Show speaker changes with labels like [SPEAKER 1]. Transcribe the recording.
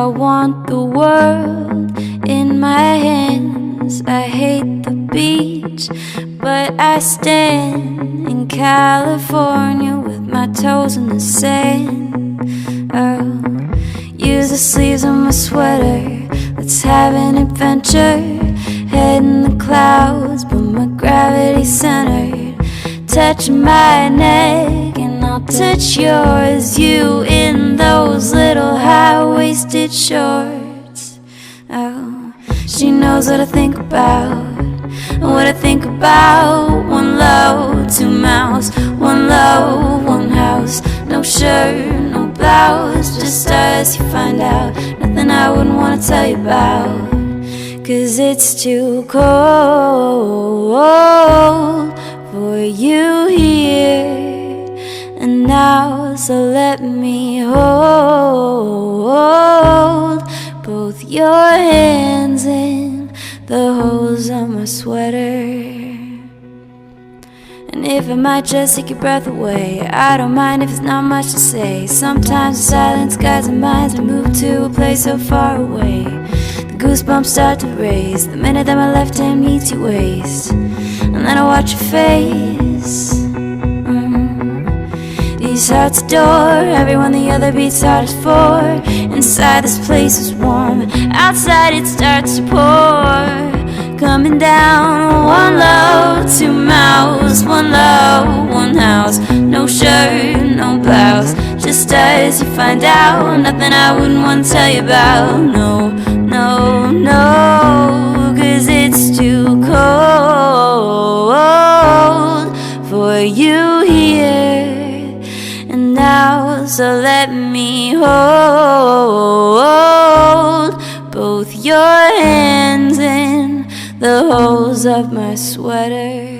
[SPEAKER 1] I want the world in my hands. I hate the beach, but I stand in California with my toes in the sand. Oh, use the sleeves of my sweater, let's have an adventure. Head in the clouds, but my gravity's centered. Touch my neck and I'll touch yours. You in those little high-waisted shorts. Oh, she knows what I think about, what I think about. One low, two mouths, one low, one house. No shirt, no blouse, just us, you find out. Nothing I wouldn't want to tell you about, 'cause it's too cold for you here and now. So let me hold both your hands in the holes of my sweater. And if I might just take your breath away, I don't mind if it's not much to say. Sometimes the silence guides our minds. We move to a place so far away. The goosebumps start to raise the minute that my left hand meets your waist. And then I watch your face. These hearts adore everyone the other beats hardest for. Inside this place is warm, outside it starts to pour. Coming down, one low, two mouths, one low, one house. No shirt, no blouse, just us, you find out. Nothing I wouldn't want to tell you about. No, no, no, 'cause it's too cold for you here and now. So let me hold both your hands in the holes of my sweater.